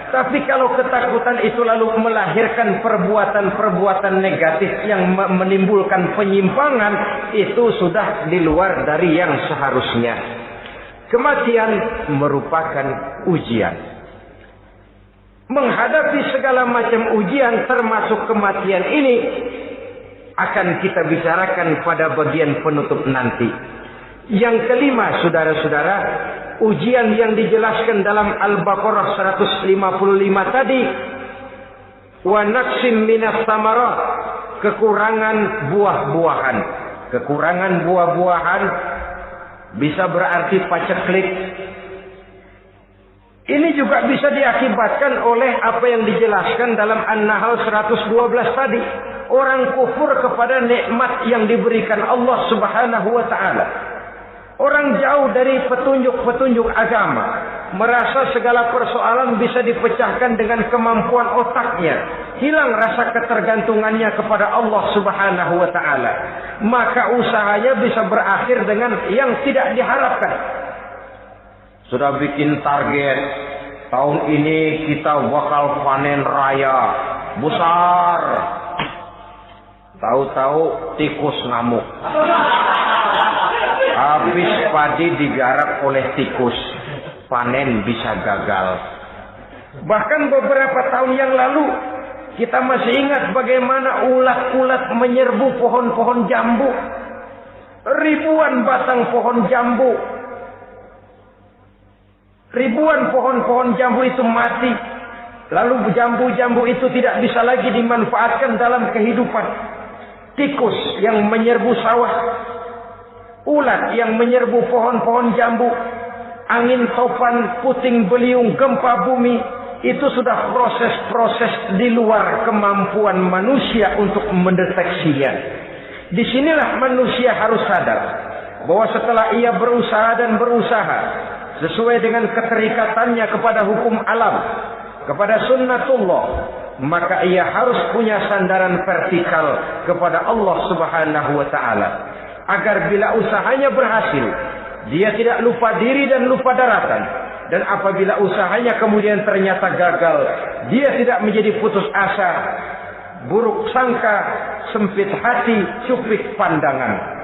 Tapi kalau ketakutan itu lalu melahirkan perbuatan-perbuatan negatif yang menimbulkan penyimpangan, itu sudah di luar dari yang seharusnya. Kematian merupakan ujian. Menghadapi segala macam ujian termasuk kematian ini akan kita bicarakan pada bagian penutup nanti. Yang kelima, saudara-saudara, ujian yang dijelaskan dalam Al-Baqarah 155 tadi, wa naqsim minas samarat, kekurangan buah-buahan. Kekurangan buah-buahan bisa berarti paceklik. Ini juga bisa diakibatkan oleh apa yang dijelaskan dalam An-Nahl 112 tadi. Orang kufur kepada nikmat yang diberikan Allah Subhanahu wa taala. Orang jauh dari petunjuk-petunjuk agama, merasa segala persoalan bisa dipecahkan dengan kemampuan otaknya, hilang rasa ketergantungannya kepada Allah Subhanahu wa taala. Maka usahanya bisa berakhir dengan yang tidak diharapkan. Sudah bikin target, tahun ini kita bakal panen raya besar. Tahu-tahu tikus ngamuk. Habis padi digarap oleh tikus, panen bisa gagal. Bahkan beberapa tahun yang lalu kita masih ingat bagaimana ulat-ulat menyerbu pohon-pohon jambu. Ribuan batang pohon jambu, ribuan pohon-pohon jambu itu mati. Lalu jambu-jambu itu tidak bisa lagi dimanfaatkan dalam kehidupan. Tikus yang menyerbu sawah, ulat yang menyerbu pohon-pohon jambu, angin topan, puting beliung, gempa bumi, itu sudah proses-proses di luar kemampuan manusia untuk mendeteksinya. Disinilah manusia harus sadar bahwa setelah ia berusaha dan berusaha sesuai dengan keterikatannya kepada hukum alam, kepada sunnatullah, maka ia harus punya sandaran vertikal kepada Allah Subhanahu wa taala. Agar bila usahanya berhasil, dia tidak lupa diri dan lupa daratan. Dan apabila usahanya kemudian ternyata gagal, dia tidak menjadi putus asa, buruk sangka, sempit hati, cuplik pandangan.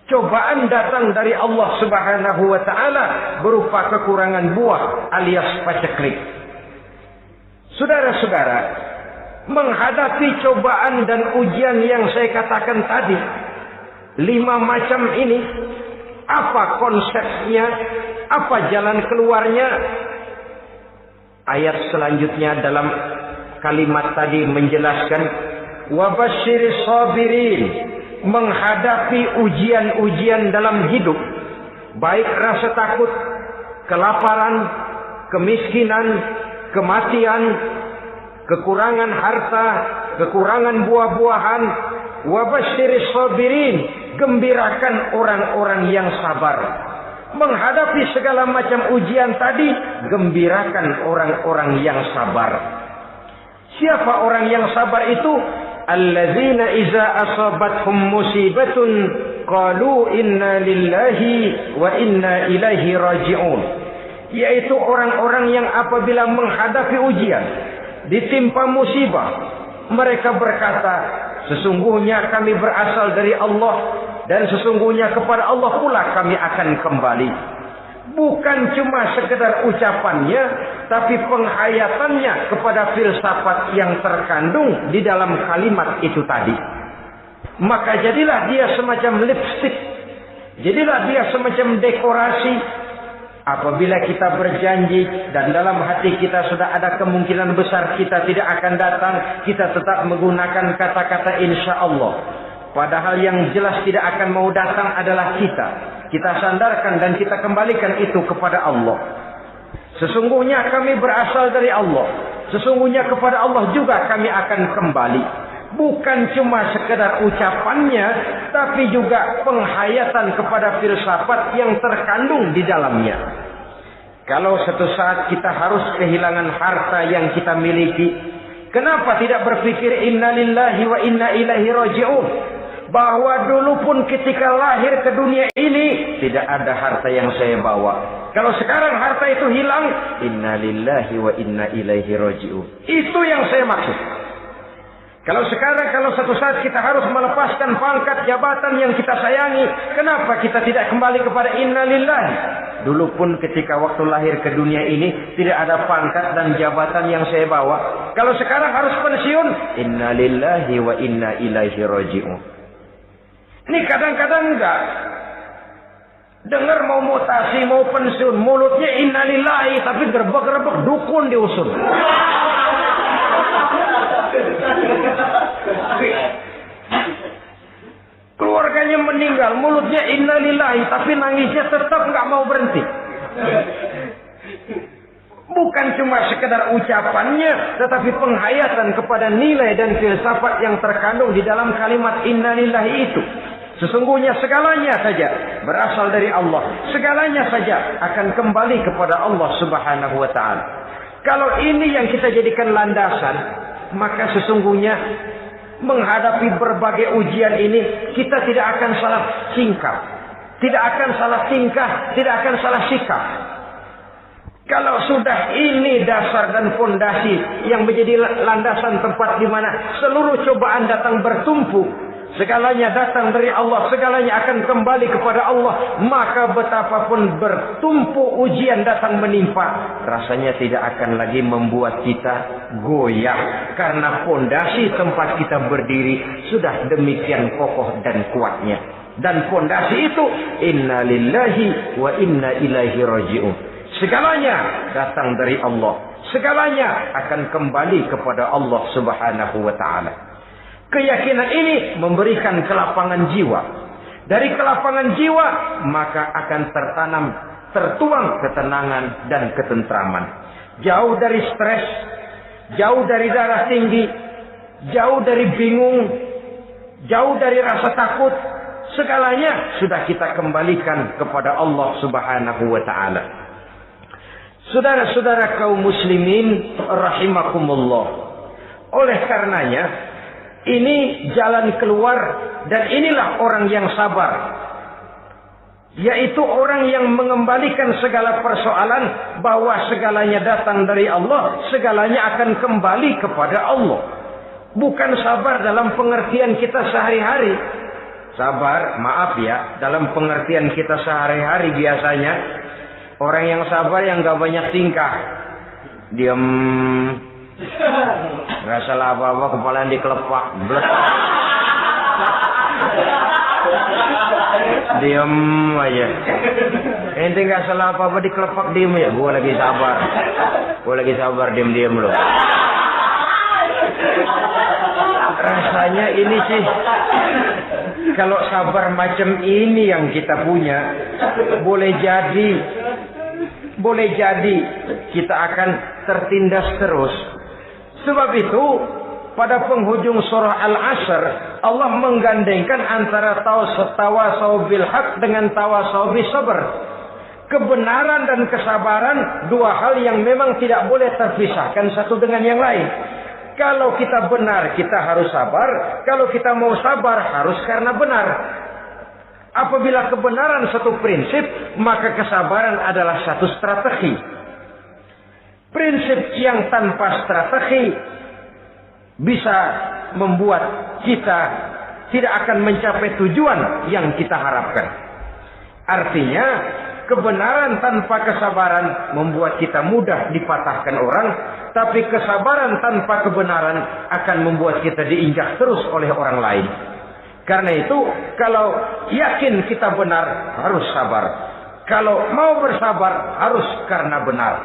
Cobaan datang dari Allah Subhanahu wa taala berupa kekurangan buah alias paceklik. Saudara-saudara, menghadapi cobaan dan ujian yang saya katakan tadi, 5 macam ini, apa konsepnya, apa jalan keluarnya? Ayat selanjutnya dalam kalimat tadi menjelaskan, wabasyiris sabirin, menghadapi ujian-ujian dalam hidup, baik rasa takut, kelaparan, kemiskinan, kematian, kekurangan harta, kekurangan buah-buahan. Wabasyiris sabirin, gembirakan orang-orang yang sabar. Menghadapi segala macam ujian tadi, gembirakan orang-orang yang sabar. Siapa orang yang sabar itu? Alladzina iza asabathum musibatun qalu inna lillahi wa inna ilaihi raji'un. Yaitu orang-orang yang apabila menghadapi ujian, ditimpa musibah, mereka berkata, sesungguhnya kami berasal dari Allah dan sesungguhnya kepada Allah pula kami akan kembali. Bukan cuma sekedar ucapannya, tapi penghayatannya kepada filsafat yang terkandung di dalam kalimat itu tadi. Maka jadilah dia semacam lipstick, jadilah dia semacam dekorasi. Apabila kita berjanji dan dalam hati kita sudah ada kemungkinan besar kita tidak akan datang, kita tetap menggunakan kata-kata insya Allah. Padahal yang jelas tidak akan mau datang adalah kita. Kita sandarkan dan kita kembalikan itu kepada Allah. Sesungguhnya kami berasal dari Allah. Sesungguhnya kepada Allah juga kami akan kembali. Bukan cuma sekedar ucapannya, tapi juga penghayatan kepada filsafat yang terkandung di dalamnya. Kalau suatu saat kita harus kehilangan harta yang kita miliki, kenapa tidak berpikir inna lillahi wa inna ilaihi raji'un? Bahwa dulu pun ketika lahir ke dunia ini tidak ada harta yang saya bawa. Kalau sekarang harta itu hilang, inna lillahi wa inna ilaihi raji'un. Itu yang saya maksud. Kalau sekarang, kalau suatu saat kita harus melepaskan pangkat jabatan yang kita sayangi, kenapa kita tidak kembali kepada inna lillahi? Dulu pun ketika waktu lahir ke dunia ini tidak ada pangkat dan jabatan yang saya bawa. Kalau sekarang harus pensiun, inna lillahi wa inna ilaihi raji'un. Ini kadang-kadang enggak. Dengar mau mutasi, mau pensiun, mulutnya inna lillahi, tapi gerbek-gerbek dukun diusun. Keluarganya meninggal, mulutnya innalillahi, tapi nangisnya tetap nggak mau berhenti. Bukan cuma sekedar ucapannya, tetapi penghayatan kepada nilai dan filsafat yang terkandung di dalam kalimat innalillahi itu. Sesungguhnya segalanya saja berasal dari Allah. Segalanya saja akan kembali kepada Allah Subhanahu wa ta'ala. Kalau ini yang kita jadikan landasan, maka sesungguhnya menghadapi berbagai ujian ini kita tidak akan salah singkap, tidak akan salah tingkah, tidak akan salah sikap. Kalau sudah ini dasar dan fondasi yang menjadi landasan tempat di mana seluruh cobaan datang bertumpu, segalanya datang dari Allah, segalanya akan kembali kepada Allah, maka betapapun bertumpu ujian datang menimpa, rasanya tidak akan lagi membuat kita goyah, karena fondasi tempat kita berdiri sudah demikian kokoh dan kuatnya. Dan fondasi itu inna lillahi wa inna ilaihi raji'un. Segalanya datang dari Allah, segalanya akan kembali kepada Allah Subhanahu wa ta'ala. Keyakinan ini memberikan kelapangan jiwa. Dari kelapangan jiwa, maka akan tertuang ketenangan dan ketentraman. Jauh dari stres, jauh dari darah tinggi, jauh dari bingung, jauh dari rasa takut. Segalanya sudah kita kembalikan kepada Allah Subhanahu wa ta'ala. Saudara-saudara kaum muslimin rahimakumullah. Oleh karenanya, ini jalan keluar dan inilah orang yang sabar. Yaitu orang yang mengembalikan segala persoalan bahwa segalanya datang dari Allah, segalanya akan kembali kepada Allah. Bukan sabar dalam pengertian kita sehari-hari. Sabar, maaf ya, dalam pengertian kita sehari-hari biasanya orang yang sabar yang gak banyak tingkah. Diam, Nggak salah apa-apa, kepala yang dikelepak. Diam aja. Ente nggak salah apa-apa dikelepak, diem ya. Gue lagi sabar, diem loh. Rasanya ini sih, kalau sabar macam ini yang kita punya, boleh jadi kita akan tertindas terus. Sebab itu pada penghujung surah Al-Asr, Allah menggandengkan antara tawasau bil haq dengan tawasau bis sabr. Kebenaran dan kesabaran, dua hal yang memang tidak boleh terpisahkan satu dengan yang lain. Kalau kita benar, kita harus sabar. Kalau kita mau sabar, harus karena benar. Apabila kebenaran satu prinsip, maka kesabaran adalah satu strategi. Prinsip yang tanpa strategi bisa membuat kita tidak akan mencapai tujuan yang kita harapkan. Artinya, kebenaran tanpa kesabaran membuat kita mudah dipatahkan orang, tapi kesabaran tanpa kebenaran akan membuat kita diinjak terus oleh orang lain. Karena itu, kalau yakin kita benar, harus sabar. Kalau mau bersabar, harus karena benar.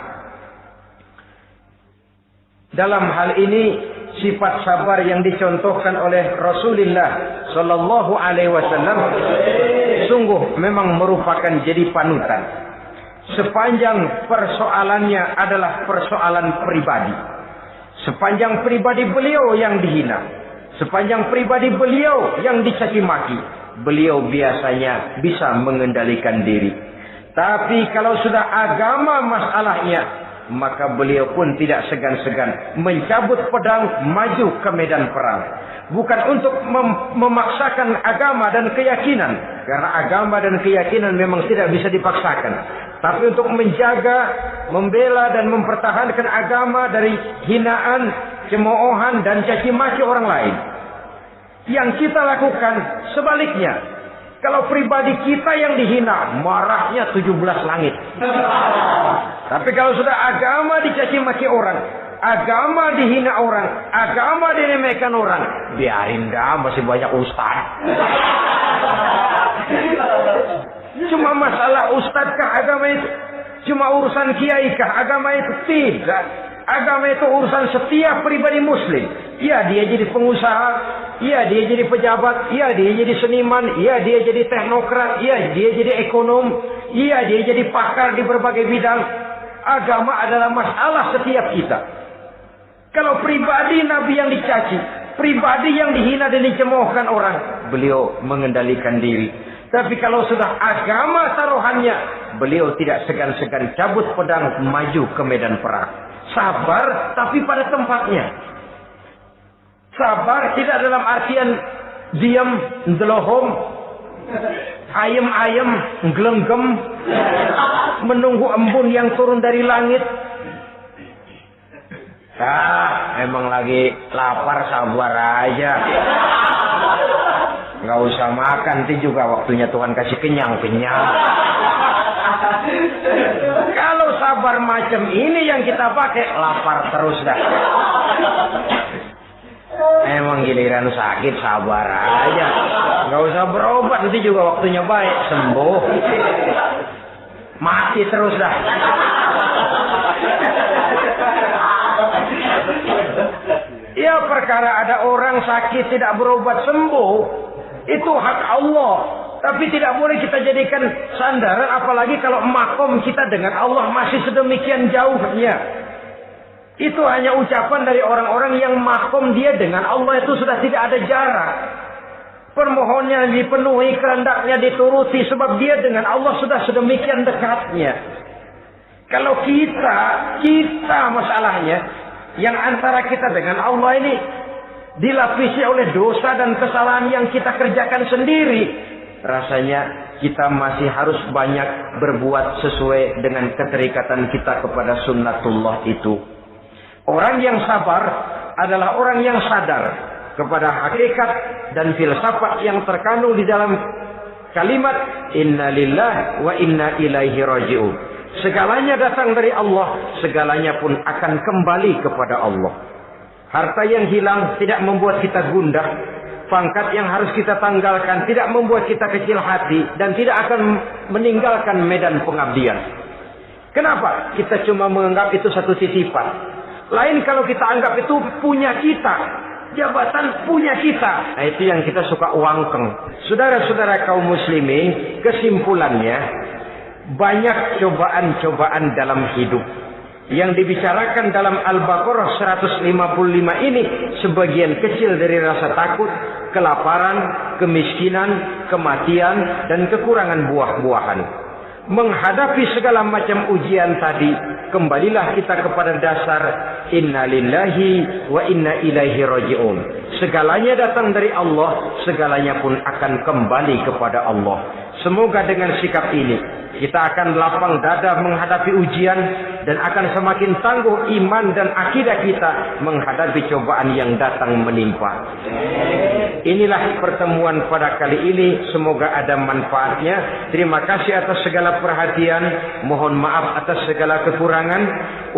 Dalam hal ini, sifat sabar yang dicontohkan oleh Rasulullah Sallallahu Alaihi Wasallam sungguh memang merupakan jadi panutan. Sepanjang persoalannya adalah persoalan pribadi, sepanjang pribadi beliau yang dihina, sepanjang pribadi beliau yang dicaci maki, beliau biasanya bisa mengendalikan diri. Tapi kalau sudah agama masalahnya, maka beliau pun tidak segan-segan mencabut pedang, maju ke medan perang. Bukan untuk memaksakan agama dan keyakinan, karena agama dan keyakinan memang tidak bisa dipaksakan, tapi untuk menjaga, membela dan mempertahankan agama dari hinaan, cemoohan dan caci maki orang lain. Yang kita lakukan sebaliknya. Kalau pribadi kita yang dihina, marahnya 17 langit. Tapi kalau sudah agama dicaci maki orang, agama dihina orang, agama diremehkan orang, biarin dah, masih banyak ustaz. Cuma masalah ustaz kah agama itu? Cuma urusan kiai kah agama itu? Tidak. Agama itu urusan setiap pribadi muslim. Ya, dia jadi pengusaha, ya dia jadi pejabat, ya dia jadi seniman, ya dia jadi teknokrat, ya dia jadi ekonom, ya dia jadi pakar di berbagai bidang. Agama adalah masalah setiap kita. Kalau pribadi Nabi yang dicaci, pribadi yang dihina dan dicemoohkan orang, beliau mengendalikan diri. Tapi kalau sudah agama taruhannya, beliau tidak segan-segan cabut pedang, maju ke medan perang. Sabar tapi pada tempatnya. Sabar tidak dalam artian diam, ndelohom, ayem-ayem, nggelenggem, menunggu embun yang turun dari langit. Emang lagi lapar, sabar aja. Nggak usah makan, nanti juga waktunya Tuhan kasih kenyang-kenyang. Kalau sabar macam ini yang kita pakai, lapar terus dah. Emang giliran sakit, sabar aja. Nggak usah berobat, nanti juga waktunya baik, sembuh. Mati terus dah. Ya, perkara ada orang sakit tidak berobat sembuh, itu hak Allah. Tapi tidak boleh kita jadikan sandaran, apalagi kalau makom kita dengan Allah masih sedemikian jauhnya. Itu hanya ucapan dari orang-orang yang makom dia dengan Allah itu sudah tidak ada jarak. Permohonannya dipenuhi, kehendaknya dituruti, sebab dia dengan Allah sudah sedemikian dekatnya. Kalau kita masalahnya, yang antara kita dengan Allah ini dilapisi oleh dosa dan kesalahan yang kita kerjakan sendiri. Rasanya kita masih harus banyak berbuat sesuai dengan keterikatan kita kepada sunnatullah itu. Orang yang sabar adalah orang yang sadar kepada hakikat dan filsafat yang terkandung di dalam kalimat inna lillahi wa inna ilaihi raji'un. Segalanya datang dari Allah, segalanya pun akan kembali kepada Allah. Harta yang hilang tidak membuat kita gundah. Pangkat yang harus kita tanggalkan tidak membuat kita kecil hati dan tidak akan meninggalkan medan pengabdian. Kenapa? Kita cuma menganggap itu satu titipan. Lain kalau kita anggap itu punya kita. Jabatan punya kita. Nah, itu yang kita suka wangkeng. Saudara-saudara kaum muslimin, kesimpulannya banyak cobaan-cobaan dalam hidup. Yang dibicarakan dalam Al-Baqarah 155 ini sebagian kecil dari rasa takut, kelaparan, kemiskinan, kematian, dan kekurangan buah-buahan. Menghadapi segala macam ujian tadi, kembalilah kita kepada dasar inna lillahi wa inna ilaihi raji'un. Segalanya datang dari Allah, segalanya pun akan kembali kepada Allah. Semoga dengan sikap ini kita akan lapang dada menghadapi ujian dan akan semakin tangguh iman dan akidah kita menghadapi cobaan yang datang menimpa. Inilah pertemuan pada kali ini. Semoga ada manfaatnya. Terima kasih atas segala perhatian. Mohon maaf atas segala kekurangan.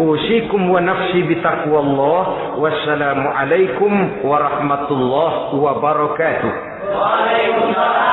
Usikum wa nafsi bitaqwallah. Wassalamualaikum warahmatullahi wabarakatuh. Waalaikumsalam.